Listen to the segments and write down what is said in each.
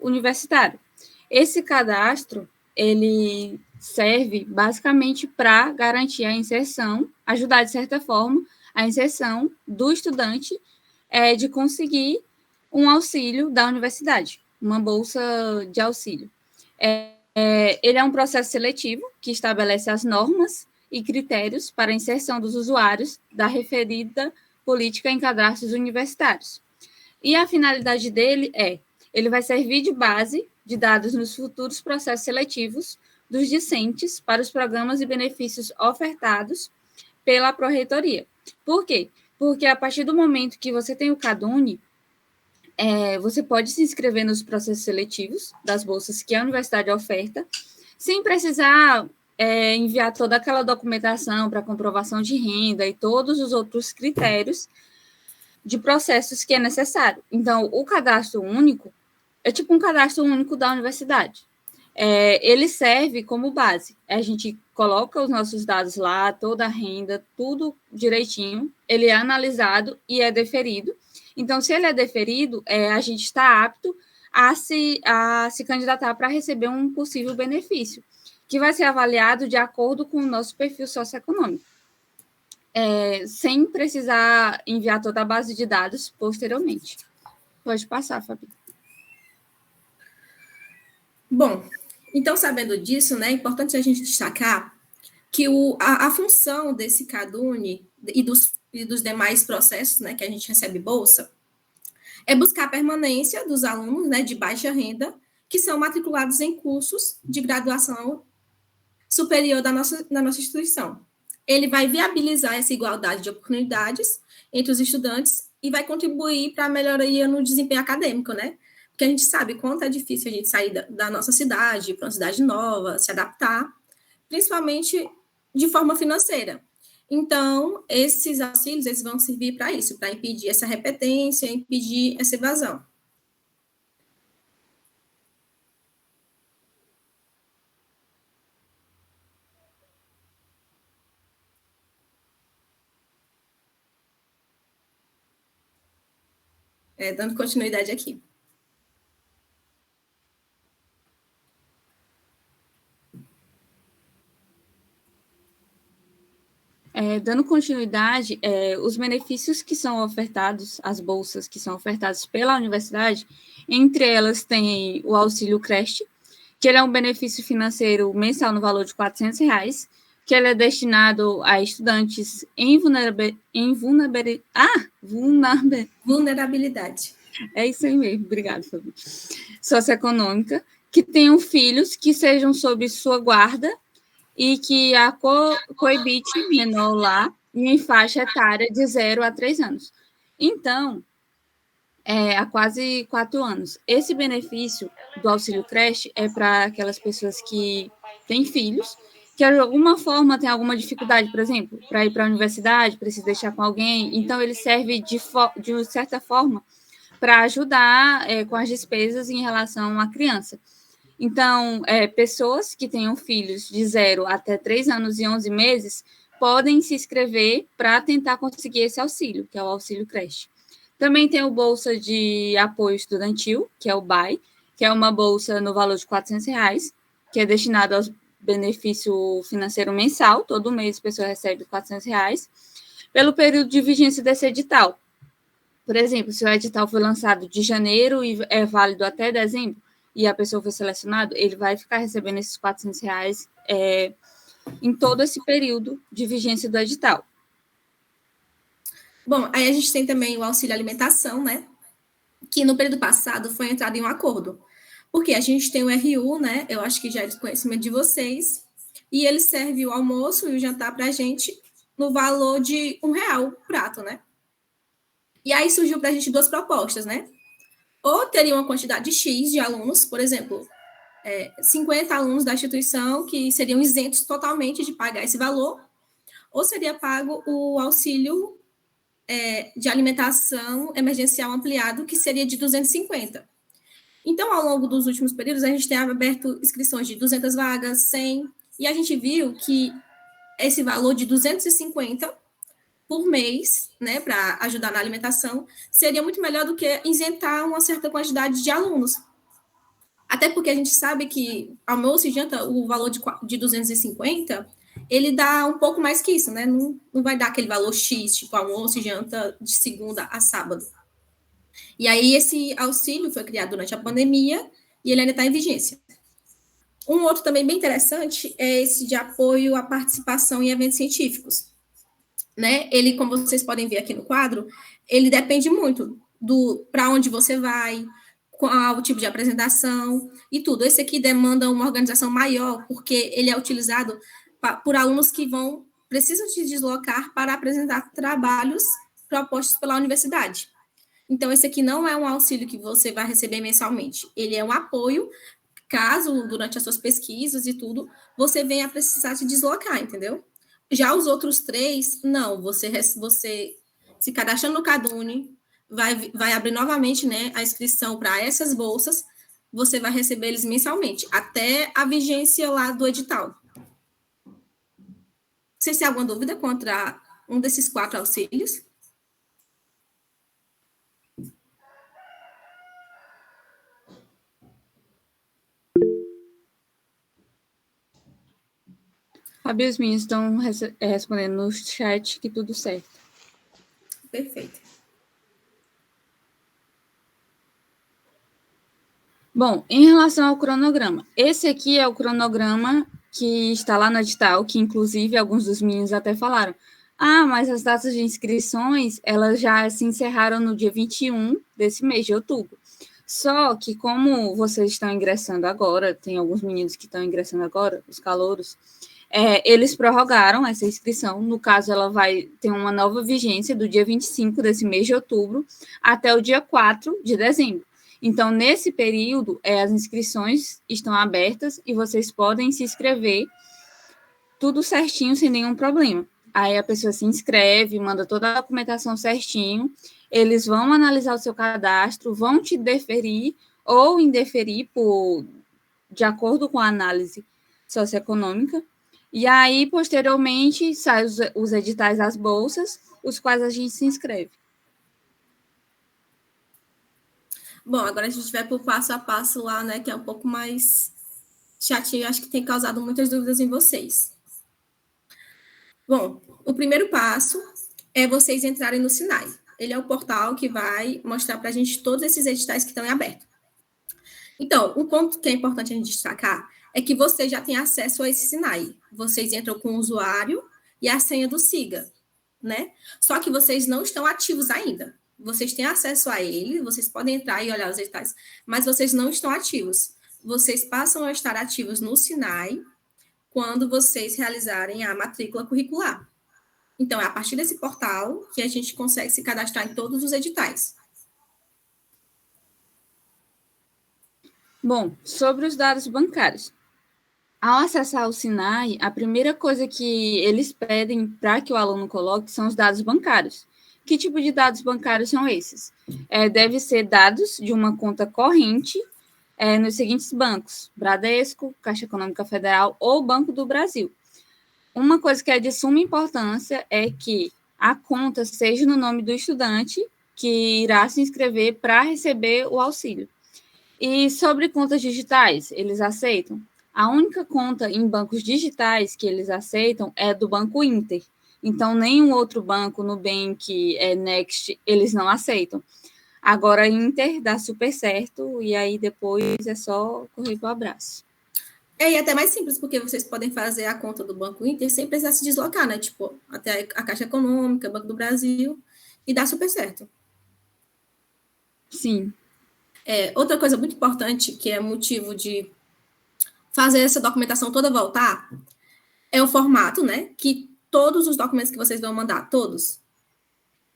universitário. Esse cadastro, ele serve basicamente para garantir a inserção, ajudar, de certa forma, a inserção do estudante de conseguir um auxílio da universidade, uma bolsa de auxílio. Ele é um processo seletivo que estabelece as normas e critérios para a inserção dos usuários da referida política em cadastros universitários. E a finalidade dele ele vai servir de base de dados nos futuros processos seletivos dos discentes para os programas e benefícios ofertados pela Pró-Reitoria. Por quê? Porque a partir do momento que você tem o CadÚni, você pode se inscrever nos processos seletivos das bolsas que a universidade oferta, sem precisar enviar toda aquela documentação para comprovação de renda e todos os outros critérios de processos que é necessário. Então, o cadastro único é tipo um cadastro único da universidade. Ele serve como base. A gente coloca os nossos dados lá, toda a renda, tudo direitinho, ele é analisado e é deferido. Então, se ele é deferido, a gente está apto a se candidatar para receber um possível benefício, que vai ser avaliado de acordo com o nosso perfil socioeconômico, sem precisar enviar toda a base de dados posteriormente. Pode passar, Fabi. Bom, então, sabendo disso, né, é importante a gente destacar que a função desse CadÚni e dos demais processos, né, que a gente recebe bolsa, é buscar a permanência dos alunos, né, de baixa renda que são matriculados em cursos de graduação superior da nossa instituição. Ele vai viabilizar essa igualdade de oportunidades entre os estudantes e vai contribuir para a melhoria no desempenho acadêmico, né? Porque a gente sabe quanto é difícil a gente sair da nossa cidade para uma cidade nova, se adaptar, principalmente de forma financeira. Então, esses auxílios eles vão servir para isso, para impedir essa repetência, impedir essa evasão. Dando continuidade aqui. Dando continuidade, os benefícios que são ofertados, as bolsas que são ofertadas pela universidade, entre elas tem o auxílio creche, que ele é um benefício financeiro mensal no valor de R$400, que ele é destinado a estudantes em vulnerabilidade. É isso aí mesmo, obrigada, Fabi. Socioeconômica, que tenham filhos que sejam sob sua guarda e que a coibite menor lá e em faixa etária de 0 a 3 anos. Então, há quase 4 anos. Esse benefício do auxílio creche é para aquelas pessoas que têm filhos, que de alguma forma tem alguma dificuldade, por exemplo, para ir para a universidade, precisa deixar com alguém. Então, ele serve de certa forma para ajudar com as despesas em relação à criança. Então, pessoas que tenham filhos de 0 até 3 anos e 11 meses podem se inscrever para tentar conseguir esse auxílio, que é o auxílio creche. Também tem o Bolsa de Apoio Estudantil, que é o BAE, que é uma bolsa no valor de R$400, que é destinado ao benefício financeiro mensal, todo mês a pessoa recebe R$400, pelo período de vigência desse edital. Por exemplo, se o edital foi lançado de janeiro e é válido até dezembro, e a pessoa foi selecionada, ele vai ficar recebendo esses R$400 em todo esse período de vigência do edital. Bom, aí a gente tem também o auxílio alimentação, né? Que no período passado foi entrado em um acordo. Porque a gente tem o RU, né? Eu acho que já é de conhecimento de vocês, e ele serve o almoço e o jantar para a gente no valor de R$1 o prato, né? E aí surgiu para a gente 2 propostas, né? Ou teria uma quantidade X de alunos, por exemplo, 50 alunos da instituição que seriam isentos totalmente de pagar esse valor, ou seria pago o auxílio de alimentação emergencial ampliado, que seria de 250. Então, ao longo dos últimos períodos, a gente tem aberto inscrições de 200 vagas, 100, e a gente viu que esse valor de 250 por mês, né, para ajudar na alimentação, seria muito melhor do que isentar uma certa quantidade de alunos. Até porque a gente sabe que almoço e janta, o valor de 250, ele dá um pouco mais que isso, né? Não vai dar aquele valor X, tipo almoço e janta de segunda a sábado. E aí esse auxílio foi criado durante a pandemia e ele ainda está em vigência. Um outro também bem interessante é esse de apoio à participação em eventos científicos. Né? Ele, como vocês podem ver aqui no quadro, ele depende muito do para onde você vai, qual o tipo de apresentação e tudo. Esse aqui demanda uma organização maior, porque ele é utilizado por alunos que precisam se deslocar para apresentar trabalhos propostos pela universidade. Então, esse aqui não é um auxílio que você vai receber mensalmente. Ele é um apoio, caso, durante as suas pesquisas e tudo, você venha precisar se deslocar, entendeu? Já os outros 3, não. Você se cadastrando no Cadune, vai abrir novamente, né, a inscrição para essas bolsas, você vai receber eles mensalmente, até a vigência lá do edital. Vocês têm alguma dúvida contra um desses 4 auxílios? Fábio e os meninos estão respondendo no chat que tudo certo. Perfeito. Bom, em relação ao cronograma, esse aqui é o cronograma que está lá no edital, que inclusive alguns dos meninos até falaram, mas as datas de inscrições, elas já se encerraram no dia 21 desse mês de outubro. Só que como vocês estão ingressando agora, tem alguns meninos que estão ingressando agora, os calouros, eles prorrogaram essa inscrição. No caso, ela vai ter uma nova vigência do dia 25 desse mês de outubro até o dia 4 de dezembro. Então, nesse período, as inscrições estão abertas e vocês podem se inscrever tudo certinho, sem nenhum problema. Aí a pessoa se inscreve, manda toda a documentação certinho, eles vão analisar o seu cadastro, vão te deferir ou indeferir de acordo com a análise socioeconômica. E aí, posteriormente, saem os editais das bolsas, os quais a gente se inscreve. Bom, agora a gente vai para o passo a passo lá, né, que é um pouco mais chatinho, acho que tem causado muitas dúvidas em vocês. Bom, o primeiro passo é vocês entrarem no Sinai. Ele é o portal que vai mostrar para a gente todos esses editais que estão em aberto. Então, um ponto que é importante a gente destacar é que vocês já têm acesso a esse Sinai. Vocês entram com o usuário e a senha do SIGA, né? Só que vocês não estão ativos ainda. Vocês têm acesso a ele, vocês podem entrar e olhar os editais, mas vocês não estão ativos. Vocês passam a estar ativos no Sinai quando vocês realizarem a matrícula curricular. Então, é a partir desse portal que a gente consegue se cadastrar em todos os editais. Bom, sobre os dados bancários. Ao acessar o Sinai, a primeira coisa que eles pedem para que o aluno coloque são os dados bancários. Que tipo de dados bancários são esses? Deve ser dados de uma conta corrente nos seguintes bancos: Bradesco, Caixa Econômica Federal ou Banco do Brasil. Uma coisa que é de suma importância é que a conta seja no nome do estudante que irá se inscrever para receber o auxílio. E sobre contas digitais, eles aceitam? A única conta em bancos digitais que eles aceitam é do Banco Inter. Então, nenhum outro banco, Nubank, Next, eles não aceitam. Agora, Inter dá super certo e aí depois é só correr para o abraço. E até mais simples, porque vocês podem fazer a conta do Banco Inter sem precisar se deslocar, né? Tipo, até a Caixa Econômica, Banco do Brasil, e dá super certo. Sim. Outra coisa muito importante, que é motivo de fazer essa documentação toda voltar, é o formato, né? Que todos os documentos que vocês vão mandar, todos,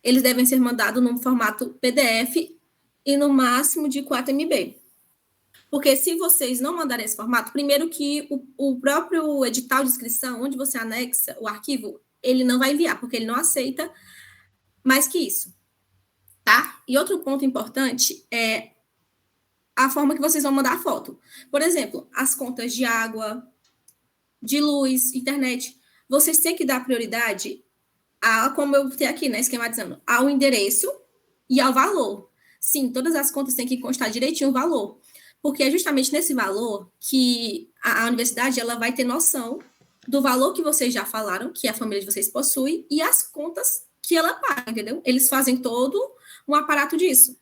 eles devem ser mandados num formato PDF e no máximo de 4 MB. Porque se vocês não mandarem esse formato, primeiro que o próprio edital de inscrição, onde você anexa o arquivo, ele não vai enviar, porque ele não aceita mais que isso, tá? E outro ponto importante é a forma que vocês vão mandar a foto. Por exemplo, as contas de água, de luz, internet, vocês têm que dar prioridade como eu tenho aqui, né, esquematizando, ao endereço e ao valor. Sim, todas as contas têm que constar direitinho o valor. Porque é justamente nesse valor que a universidade ela vai ter noção do valor que vocês já falaram, que a família de vocês possui, e as contas que ela paga, entendeu? Eles fazem todo um aparato disso.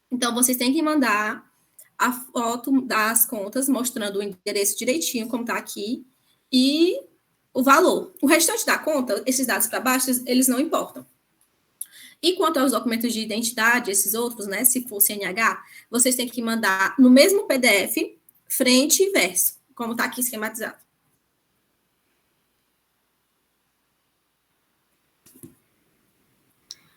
Então, vocês têm que mandar a foto das contas, mostrando o endereço direitinho, como está aqui, e o valor. O restante da conta, esses dados para baixo, eles não importam. E quanto aos documentos de identidade, esses outros, né, se for CNH, vocês têm que mandar no mesmo PDF, frente e verso, como está aqui esquematizado.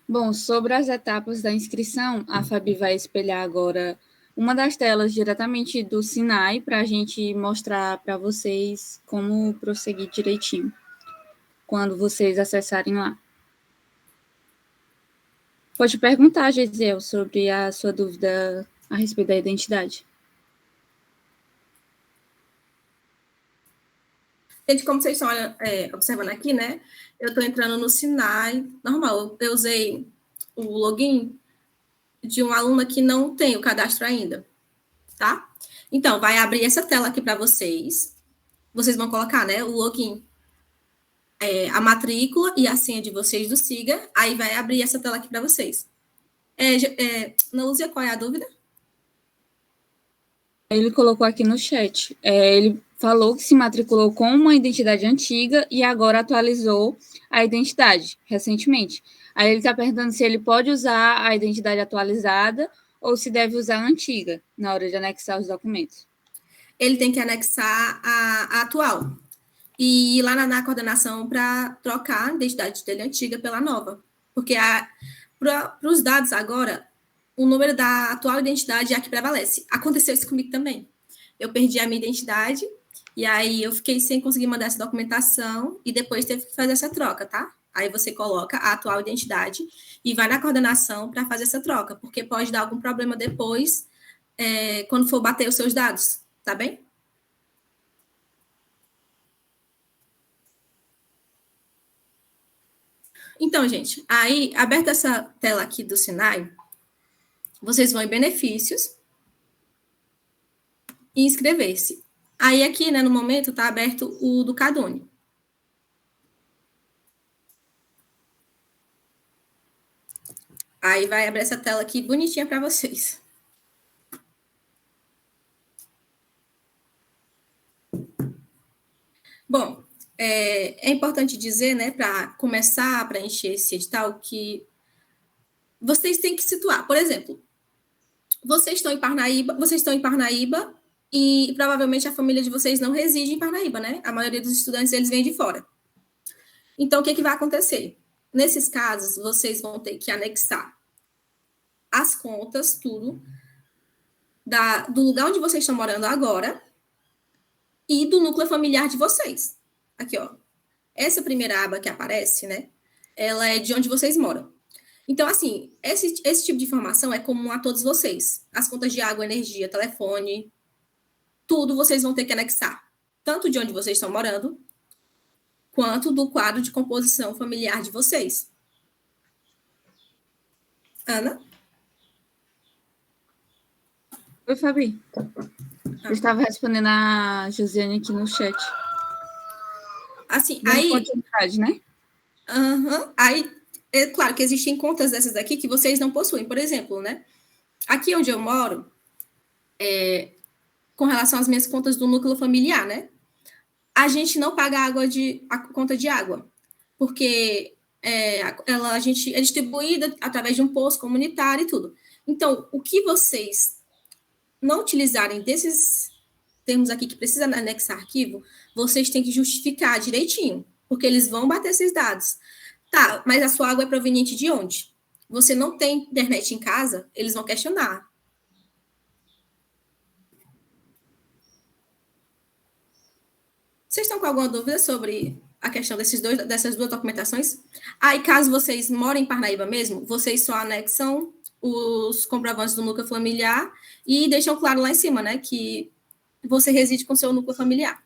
Bom, sobre as etapas da inscrição, a Fabi vai espelhar agora uma das telas diretamente do Sinai para a gente mostrar para vocês como prosseguir direitinho quando vocês acessarem lá. Pode perguntar, Gisele, sobre a sua dúvida a respeito da identidade. Gente, como vocês estão observando aqui, né? Eu estou entrando no Sinai, normal. Eu usei o login de um aluno que não tem o cadastro ainda, tá? Então, vai abrir essa tela aqui para vocês. Vocês vão colocar, né, o login, a matrícula e a senha de vocês do SIGA. Aí vai abrir essa tela aqui para vocês. Lúcia, qual é a dúvida? Ele colocou aqui no chat. Ele falou que se matriculou com uma identidade antiga e agora atualizou a identidade recentemente. Aí ele está perguntando se ele pode usar a identidade atualizada ou se deve usar a antiga na hora de anexar os documentos. Ele tem que anexar a atual e ir lá na coordenação para trocar a identidade dele antiga pela nova. Porque para os dados agora, o número da atual identidade é a que prevalece. Aconteceu isso comigo também. Eu perdi a minha identidade e aí eu fiquei sem conseguir mandar essa documentação e depois teve que fazer essa troca, tá? Aí você coloca a atual identidade e vai na coordenação para fazer essa troca, porque pode dar algum problema depois, quando for bater os seus dados, tá bem? Então, gente, aí, aberta essa tela aqui do Sinai, vocês vão em benefícios e inscrever-se. Aí, aqui, né, no momento, está aberto o do Cadone. Aí, vai abrir essa tela aqui bonitinha para vocês. Bom, é importante dizer, né, para começar a preencher esse edital, que vocês têm que situar. Por exemplo, vocês estão em Parnaíba e provavelmente a família de vocês não reside em Parnaíba, né? A maioria dos estudantes, eles vêm de fora. Então, o que vai acontecer? Nesses casos, vocês vão ter que anexar as contas, tudo, do lugar onde vocês estão morando agora e do núcleo familiar de vocês. Aqui, ó. Essa primeira aba que aparece, né? Ela é de onde vocês moram. Então, assim, esse tipo de informação é comum a todos vocês. As contas de água, energia, telefone, tudo vocês vão ter que anexar. Tanto de onde vocês estão morando, quanto do quadro de composição familiar de vocês. Ana? Oi, Fabi. Eu estava respondendo a Josiane aqui no chat. Assim, aí... continuidade, né? Aí, é claro que existem contas dessas aqui que vocês não possuem. Por exemplo, né? Aqui onde eu moro, com relação às minhas contas do núcleo familiar, né? A gente não paga a conta de água, porque ela é distribuída através de um poço comunitário e tudo. Então, o que vocês não utilizarem desses termos aqui que precisa anexar arquivo, vocês têm que justificar direitinho, porque eles vão bater esses dados. Tá, mas a sua água é proveniente de onde? Você não tem internet em casa? Eles vão questionar. Vocês estão com alguma dúvida sobre a questão dessas duas documentações? Aí, caso vocês morem em Parnaíba mesmo, vocês só anexam os comprovantes do núcleo familiar e deixam claro lá em cima, né, que você reside com seu núcleo familiar.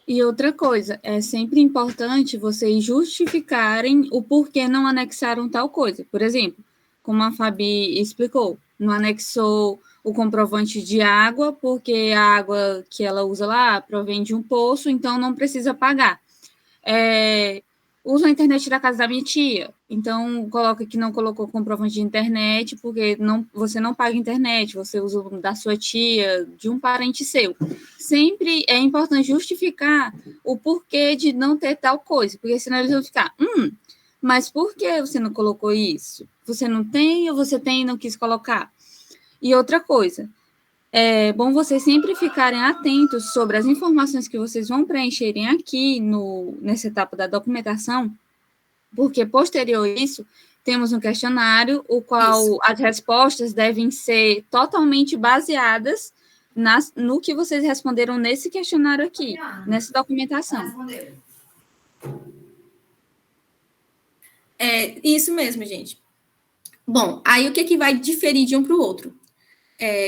E outra coisa, é sempre importante vocês justificarem o porquê não anexaram tal coisa. Por exemplo, como a Fabi explicou, não anexou o comprovante de água, porque a água que ela usa lá provém de um poço, então não precisa pagar. Uso a internet da casa da minha tia, então coloca que não colocou comprovante de internet, porque você não paga internet, você usa o da sua tia, de um parente seu. Sempre é importante justificar o porquê de não ter tal coisa, porque senão eles vão ficar, mas por que você não colocou isso? Você não tem ou você tem e não quis colocar? E outra coisa, é bom vocês sempre ficarem atentos sobre as informações que vocês vão preencherem aqui nessa etapa da documentação, porque posterior a isso, temos um questionário, o qual as respostas devem ser totalmente baseadas no que vocês responderam nesse questionário aqui, nessa documentação. Isso mesmo, gente. Bom, aí o que vai diferir de um para o outro?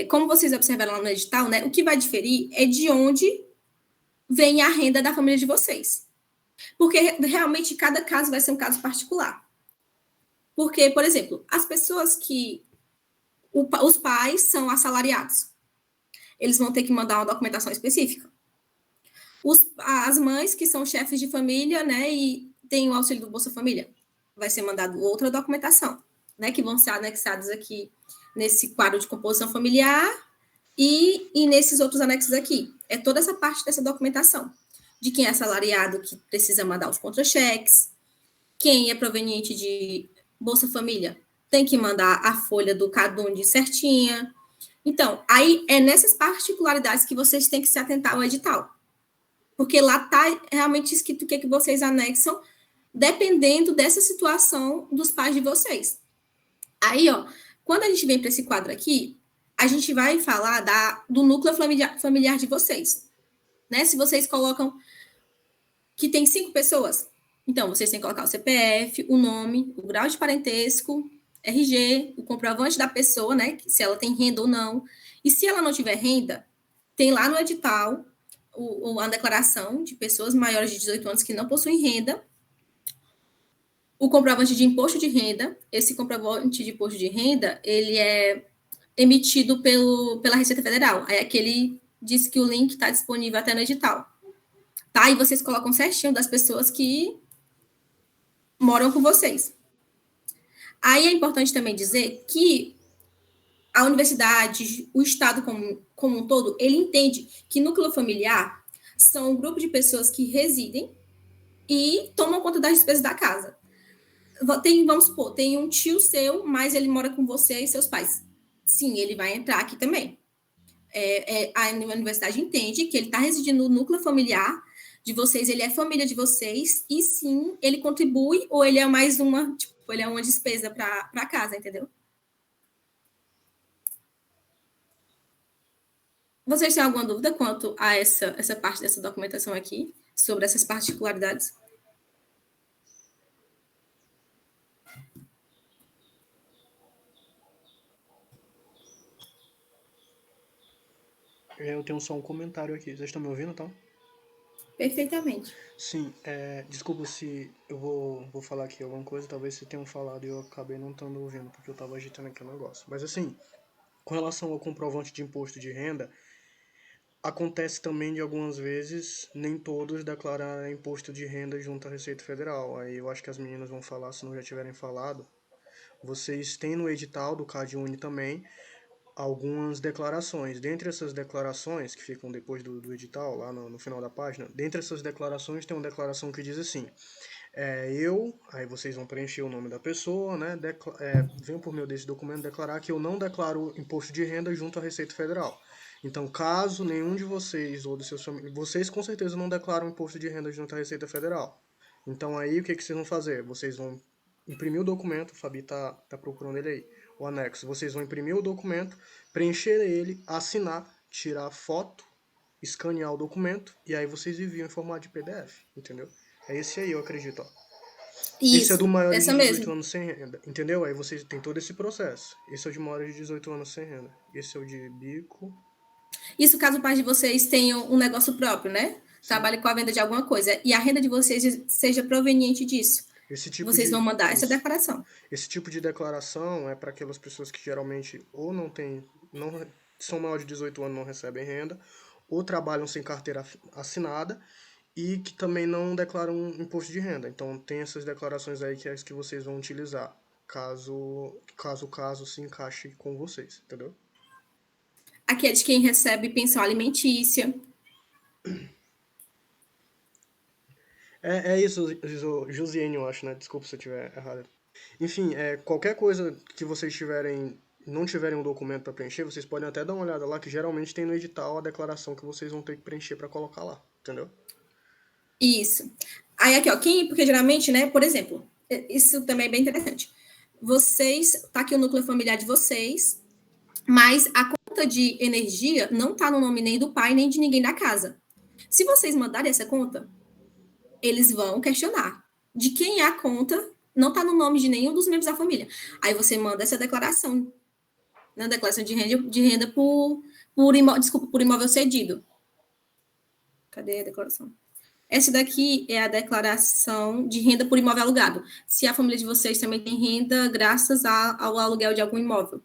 Como vocês observaram lá no edital, né? O que vai diferir é de onde vem a renda da família de vocês. Porque realmente cada caso vai ser um caso particular. Porque, por exemplo, as pessoas que os pais são assalariados, eles vão ter que mandar uma documentação específica. As mães que são chefes de família, né, e têm o auxílio do Bolsa Família, vai ser mandado outra documentação, né, que vão ser anexados aqui nesse quadro de composição familiar e nesses outros anexos aqui. É toda essa parte dessa documentação, de quem é assalariado que precisa mandar os contra-cheques, quem é proveniente de Bolsa Família tem que mandar a folha do CADUND certinha. Então, aí é nessas particularidades que vocês têm que se atentar ao edital. Porque lá está realmente escrito o que vocês anexam, dependendo dessa situação dos pais de vocês. Aí, ó, quando a gente vem para esse quadro aqui, a gente vai falar do núcleo familiar de vocês. Né? Se vocês colocam que tem 5 pessoas, então vocês têm que colocar o CPF, o nome, o grau de parentesco, RG, o comprovante da pessoa, né? Se ela tem renda ou não. E se ela não tiver renda, tem lá no edital a declaração de pessoas maiores de 18 anos que não possuem renda, o comprovante de imposto de renda. Esse comprovante de imposto de renda, ele é emitido pela Receita Federal. Aí aquele diz que o link está disponível até no edital. Tá? E vocês colocam certinho das pessoas que moram com vocês. Aí é importante também dizer que a universidade, o Estado como um todo, ele entende que núcleo familiar são um grupo de pessoas que residem e tomam conta das despesas da casa. Vamos supor, tem um tio seu, mas ele mora com você e seus pais. Sim, ele vai entrar aqui também. A universidade entende que ele está residindo no núcleo familiar de vocês, ele é família de vocês, e sim, ele contribui, ou ele é mais uma, tipo, ele é uma despesa para casa, entendeu? Vocês têm alguma dúvida quanto a essa parte dessa documentação aqui, sobre essas particularidades? Eu tenho só um comentário aqui. Vocês estão me ouvindo, tá? Perfeitamente. Sim, desculpa se eu vou falar aqui alguma coisa, talvez vocês tenham falado e eu acabei não estando ouvindo, porque eu estava agitando aqui o negócio. Mas assim, com relação ao comprovante de imposto de renda, acontece também de algumas vezes, nem todos declararem imposto de renda junto à Receita Federal. Aí eu acho que as meninas vão falar, se não já tiverem falado. Vocês têm no edital do CadÚni também algumas declarações. Dentre essas declarações, que ficam depois do edital, lá no final da página, dentre essas declarações tem uma declaração que diz assim, aí vocês vão preencher o nome da pessoa, né, venho por meio desse documento declarar que eu não declaro imposto de renda junto à Receita Federal. Então, caso nenhum de vocês ou dos seus familiares, vocês com certeza não declaram imposto de renda junto à Receita Federal. Então, aí o que vocês vão fazer? Vocês vão imprimir o documento, o Fabi tá procurando ele aí, o anexo. Vocês vão imprimir o documento, preencher ele, assinar, tirar foto, escanear o documento, e aí vocês enviam em formato de PDF, entendeu? É esse aí, eu acredito, ó. Isso, esse é do maior de 18 mesmo. anos sem renda, entendeu? Aí vocês têm todo esse processo. Esse é o de maior de 18 anos sem renda. Esse é o de bico. Isso caso o pai de vocês tenham um negócio próprio, né? Sim. Trabalhe com a venda de alguma coisa. E a renda de vocês seja proveniente disso. Vocês vão mandar essa declaração. Esse tipo de declaração é para aquelas pessoas que geralmente ou não são maiores de 18 anos não recebem renda, ou trabalham sem carteira assinada e que também não declaram imposto de renda. Então tem essas declarações aí que é as que vocês vão utilizar, caso o caso se encaixe com vocês, entendeu? Aqui é de quem recebe pensão alimentícia. É isso, Josiane, eu acho, né? Desculpa se eu estiver errado. Enfim, qualquer coisa que vocês não tiverem um documento para preencher, vocês podem até dar uma olhada lá, que geralmente tem no edital a declaração que vocês vão ter que preencher para colocar lá, entendeu? Isso. Aí aqui, ó, porque geralmente, né, por exemplo, isso também é bem interessante. Tá aqui o núcleo familiar de vocês, mas a conta de energia não tá no nome nem do pai, nem de ninguém da casa. Se vocês mandarem essa conta, eles vão questionar. De quem é a conta, não tá no nome de nenhum dos membros da família. Aí você manda essa declaração, né, declaração de renda por imóvel cedido. Cadê a declaração? Essa daqui é a declaração de renda por imóvel alugado. Se a família de vocês também tem renda graças ao aluguel de algum imóvel.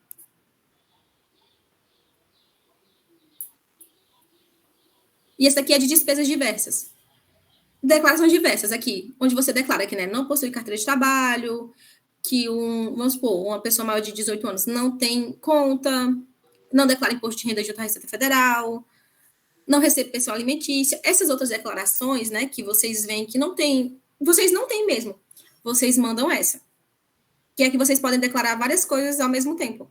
E essa daqui é de despesas diversas. Declarações diversas aqui, onde você declara que, né, não possui carteira de trabalho, que vamos supor, uma pessoa maior de 18 anos não tem conta, não declara imposto de renda junto à Receita Federal, não recebe pensão alimentícia. Essas outras declarações, né, que vocês veem que não tem, vocês não têm mesmo. Vocês mandam essa. Que é que vocês podem declarar várias coisas ao mesmo tempo.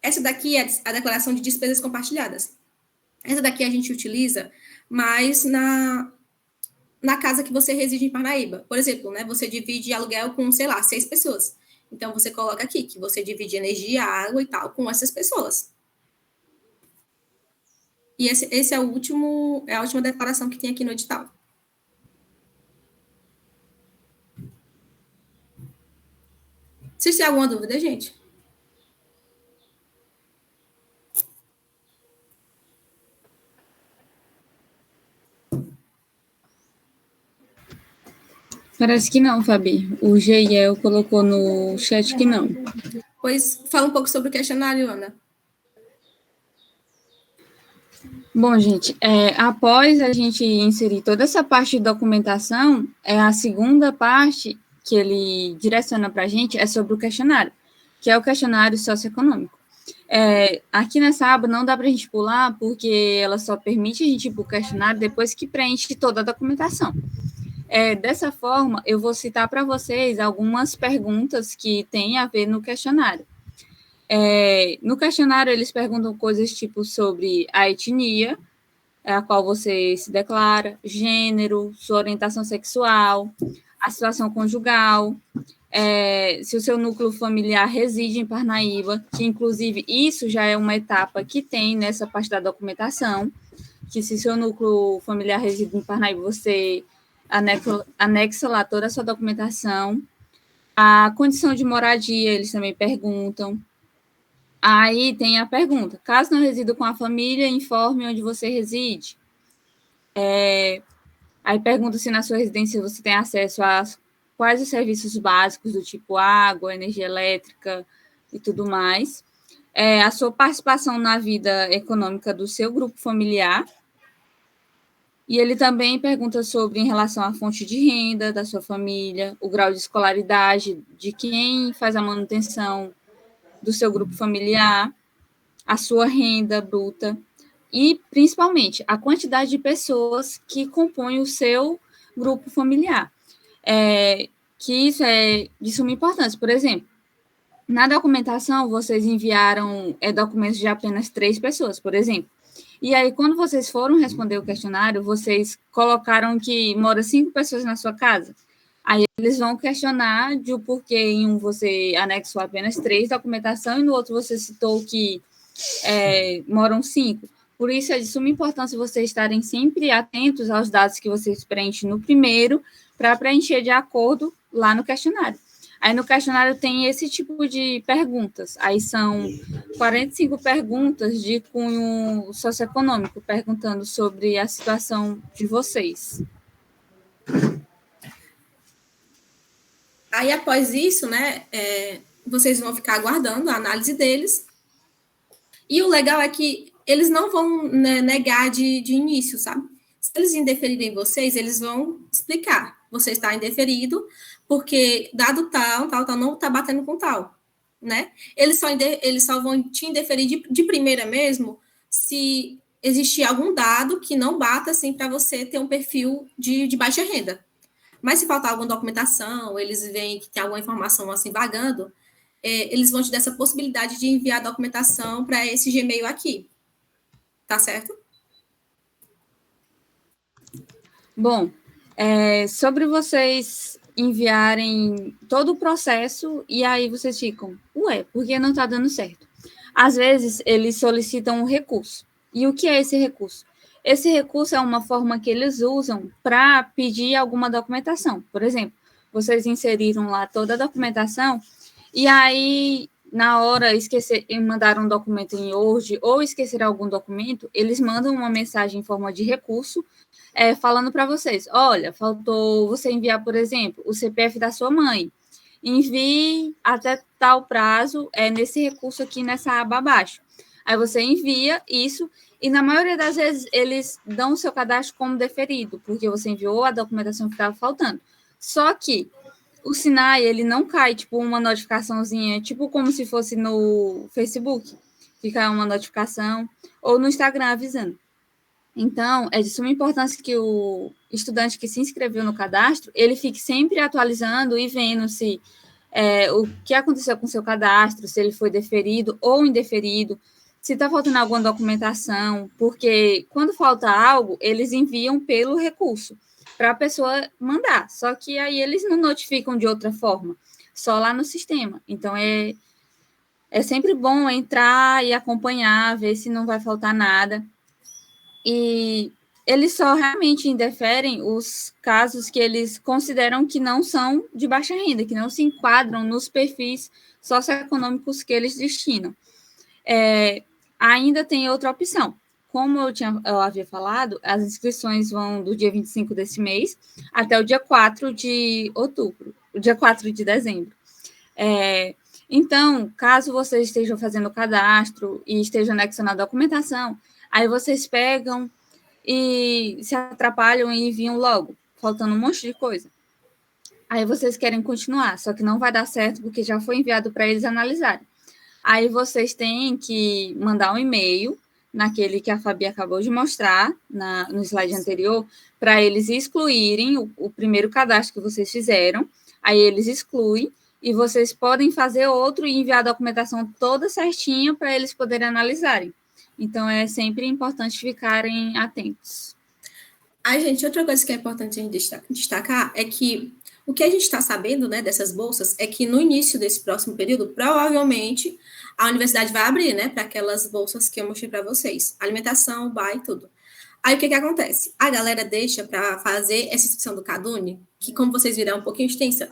Essa daqui é a declaração de despesas compartilhadas. Essa daqui a gente utiliza mais na casa que você reside em Parnaíba. Por exemplo, né, você divide aluguel com, sei lá, 6 pessoas. Então, você coloca aqui que você divide energia, água e tal com essas pessoas. E esse é a última declaração que tem aqui no edital. Vocês têm alguma dúvida, gente? Parece que não, Fabi. O GIEL colocou no chat que não. Pois fala um pouco sobre o questionário, Ana. Bom, gente, após a gente inserir toda essa parte de documentação, a segunda parte que ele direciona para a gente é sobre o questionário, que é o questionário socioeconômico. Aqui nessa aba não dá para a gente pular, porque ela só permite a gente ir para o questionário depois que preenche toda a documentação. Dessa forma, eu vou citar para vocês algumas perguntas que têm a ver no questionário. No questionário, eles perguntam coisas tipo sobre a etnia, a qual você se declara, gênero, sua orientação sexual, a situação conjugal, se o seu núcleo familiar reside em Parnaíba, que inclusive isso já é uma etapa que tem nessa parte da documentação, que se seu núcleo familiar reside em Parnaíba, você anexa lá toda a sua documentação. A condição de moradia, eles também perguntam. Aí tem a pergunta: caso não resida com a família, informe onde você reside. Aí pergunta se na sua residência você tem acesso a quais os serviços básicos do tipo água, energia elétrica e tudo mais. A sua participação na vida econômica do seu grupo familiar. E ele também pergunta sobre em relação à fonte de renda da sua família, o grau de escolaridade de quem faz a manutenção do seu grupo familiar, a sua renda bruta e, principalmente, a quantidade de pessoas que compõem o seu grupo familiar. Que isso é de suma importância. Por exemplo, na documentação, vocês enviaram documentos de apenas 3 pessoas, por exemplo. E aí, quando vocês foram responder o questionário, vocês colocaram que mora 5 pessoas na sua casa. Aí eles vão questionar de o porquê em um você anexou apenas 3 documentação e no outro você citou que moram 5. Por isso é de suma importância vocês estarem sempre atentos aos dados que vocês preenchem no primeiro para preencher de acordo lá no questionário. Aí no questionário tem esse tipo de perguntas. Aí são 45 perguntas de cunho socioeconômico, perguntando sobre a situação de vocês. Aí, após isso, né, vocês vão ficar aguardando a análise deles. E o legal é que eles não vão, né, negar de início, sabe? Se eles indeferirem vocês, eles vão explicar. Você está indeferido porque dado tal, não está batendo com tal, né? Eles só vão te indeferir de primeira mesmo se existir algum dado que não bata, assim, para você ter um perfil de baixa renda. Mas se faltar alguma documentação, eles veem que tem alguma informação assim vagando, eles vão te dar essa possibilidade de enviar a documentação para esse Gmail aqui. Tá certo? Bom, sobre vocês enviarem todo o processo e aí vocês ficam, ué, por que não está dando certo? Às vezes, eles solicitam um recurso. E o que é esse recurso? Esse recurso é uma forma que eles usam para pedir alguma documentação. Por exemplo, vocês inseriram lá toda a documentação e aí, na hora, mandaram um documento em Word ou esquecer algum documento, eles mandam uma mensagem em forma de recurso falando para vocês, olha, faltou você enviar, por exemplo, o CPF da sua mãe. Envie até tal prazo nesse recurso aqui, nessa aba abaixo. Aí você envia isso e, na maioria das vezes, eles dão o seu cadastro como deferido, porque você enviou a documentação que estava faltando. Só que o Sinai, ele não cai, tipo, uma notificaçãozinha, tipo como se fosse no Facebook, que cai uma notificação, ou no Instagram avisando. Então, é de suma importância que o estudante que se inscreveu no cadastro, ele fique sempre atualizando e vendo se o que aconteceu com o seu cadastro, se ele foi deferido ou indeferido, se está faltando alguma documentação, porque quando falta algo, eles enviam pelo recurso para a pessoa mandar, só que aí eles não notificam de outra forma, só lá no sistema. Então, é sempre bom entrar e acompanhar, ver se não vai faltar nada. E eles só realmente indeferem os casos que eles consideram que não são de baixa renda, que não se enquadram nos perfis socioeconômicos que eles destinam. Ainda tem outra opção. Como eu havia falado, as inscrições vão do dia 25 desse mês até o dia 4 de outubro, o dia 4 de dezembro. Então, caso vocês estejam fazendo o cadastro e estejam anexando a documentação, aí vocês pegam e se atrapalham e enviam logo, faltando um monte de coisa. Aí vocês querem continuar, só que não vai dar certo porque já foi enviado para eles analisarem. Aí vocês têm que mandar um e-mail, naquele que a Fabi acabou de mostrar, no slide anterior, para eles excluírem o primeiro cadastro que vocês fizeram, aí eles excluem, e vocês podem fazer outro e enviar a documentação toda certinha para eles poderem analisarem. Então, é sempre importante ficarem atentos. Gente, outra coisa que é importante a gente destacar é que o que a gente está sabendo, né, dessas bolsas é que no início desse próximo período, provavelmente, a universidade vai abrir, né, para aquelas bolsas que eu mostrei para vocês. Alimentação, bar e tudo. Aí, o que acontece? A galera deixa para fazer essa inscrição do Cadune, que, como vocês viram, é um pouquinho extensa,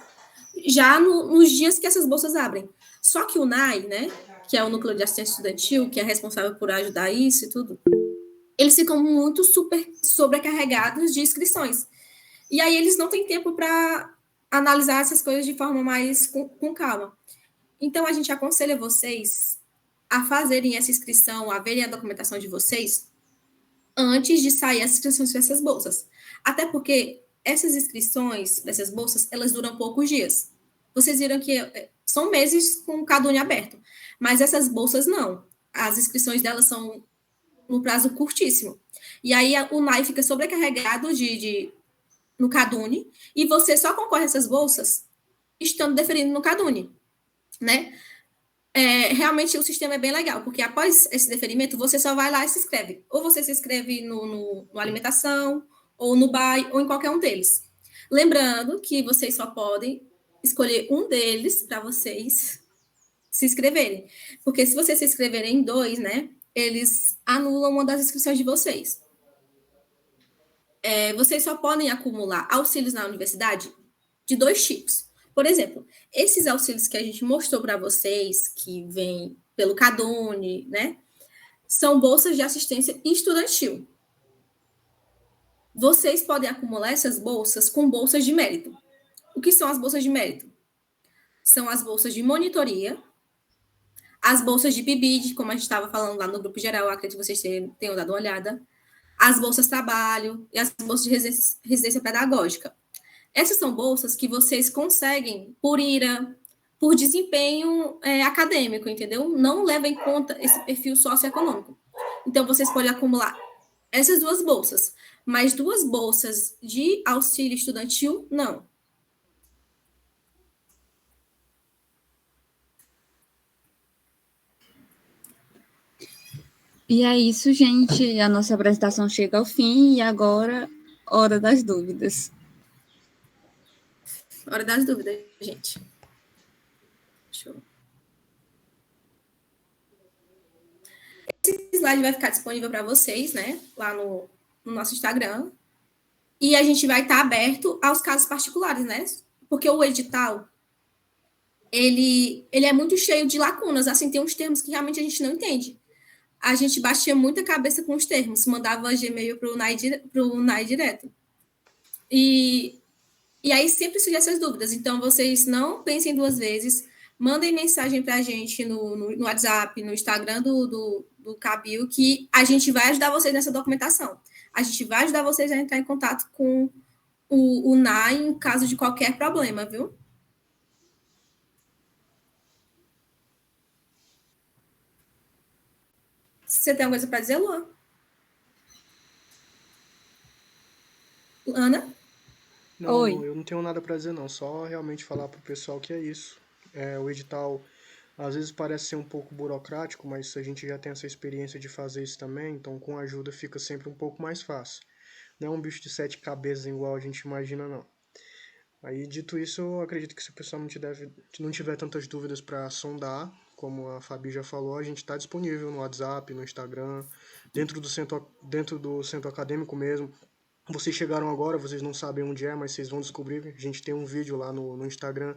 já nos dias que essas bolsas abrem. Só que o NAI, né, que é o Núcleo de Assistência Estudantil, que é responsável por ajudar isso e tudo, eles ficam muito super sobrecarregados de inscrições. E aí eles não têm tempo para analisar essas coisas de forma mais com calma. Então, a gente aconselha vocês a fazerem essa inscrição, a verem a documentação de vocês antes de sair as inscrições para essas bolsas. Até porque essas inscrições dessas bolsas, elas duram poucos dias. Vocês viram que são meses com o Cadune aberto, mas essas bolsas não. As inscrições delas são no prazo curtíssimo. E aí o NAI fica sobrecarregado no Cadune e você só concorre a essas bolsas estando deferindo no Cadune, né? Realmente o sistema é bem legal, porque após esse deferimento, você só vai lá e se inscreve. Ou você se inscreve no Alimentação, ou no BAE, ou em qualquer um deles. Lembrando que vocês só podem escolher um deles para vocês se inscreverem. Porque se vocês se inscreverem em 2, né, eles anulam uma das inscrições de vocês. Vocês só podem acumular auxílios na universidade de 2 tipos. Por exemplo, esses auxílios que a gente mostrou para vocês, que vêm pelo Cadune, né, são bolsas de assistência estudantil. Vocês podem acumular essas bolsas com bolsas de mérito. O que são as bolsas de mérito? são as bolsas de monitoria, as bolsas de PIBID, como a gente estava falando lá no grupo geral, acredito que vocês tenham dado uma olhada, as bolsas trabalho e as bolsas de residência pedagógica. Essas são bolsas que vocês conseguem por IRA, por desempenho acadêmico, entendeu? Não leva em conta esse perfil socioeconômico. Então, vocês podem acumular essas duas bolsas, mas 2 bolsas de auxílio estudantil, não. E é isso, gente. A nossa apresentação chega ao fim e agora, hora das dúvidas. Hora das dúvidas, gente. Deixa eu... Esse slide vai ficar disponível para vocês, né? Lá no nosso Instagram. E a gente vai estar aberto aos casos particulares, né? Porque o edital, ele é muito cheio de lacunas. Assim, tem uns termos que realmente a gente não entende. A gente batia muita cabeça com os termos, mandava Gmail para o NAI direto. E aí sempre surgem essas dúvidas. Então, vocês não pensem 2 vezes, mandem mensagem para a gente no WhatsApp, no Instagram do Cabil, que a gente vai ajudar vocês nessa documentação. A gente vai ajudar vocês a entrar em contato com o NAI em caso de qualquer problema, viu? Você tem alguma coisa para dizer, Luan? Ana? Não, Oi. eu não tenho nada para dizer não, só realmente falar pro pessoal que é isso. O edital às vezes parece ser um pouco burocrático, mas a gente já tem essa experiência de fazer isso também, então com ajuda fica sempre um pouco mais fácil. Não é um bicho de 7 cabeças igual a gente imagina, não. Aí, dito isso, eu acredito que se o pessoal não tiver tantas dúvidas para sondar, como a Fabi já falou, a gente está disponível no WhatsApp, no Instagram, dentro do centro acadêmico mesmo. Vocês chegaram agora, vocês não sabem onde é, mas vocês vão descobrir. A gente tem um vídeo lá no Instagram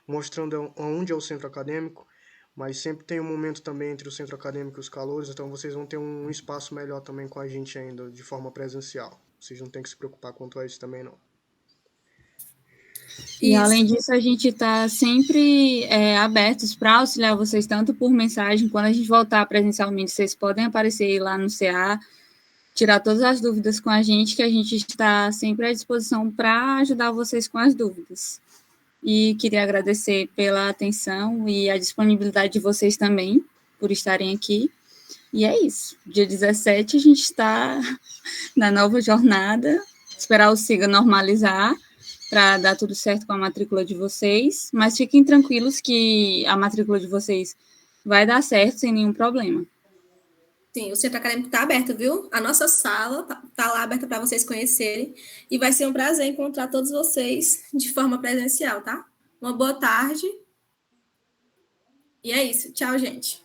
mostrando onde é o centro acadêmico, mas sempre tem um momento também entre o centro acadêmico e os calouros, então vocês vão ter um espaço melhor também com a gente ainda, de forma presencial. Vocês não têm que se preocupar quanto a isso também, não. E além disso, a gente está sempre abertos para auxiliar vocês, tanto por mensagem, quando a gente voltar presencialmente, vocês podem aparecer lá no CA, tirar todas as dúvidas com a gente, que a gente está sempre à disposição para ajudar vocês com as dúvidas. E queria agradecer pela atenção e a disponibilidade de vocês também, por estarem aqui. E é isso. Dia 17 a gente está na nova jornada, esperar o SIGA normalizar, para dar tudo certo com a matrícula de vocês, mas fiquem tranquilos que a matrícula de vocês vai dar certo sem nenhum problema. Sim, o centro acadêmico está aberto, viu? A nossa sala está lá aberta para vocês conhecerem e vai ser um prazer encontrar todos vocês de forma presencial, tá? Uma boa tarde. E é isso. Tchau, gente.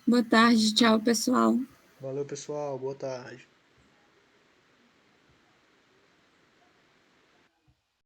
Boa tarde, tchau, pessoal. Valeu, pessoal. Boa tarde.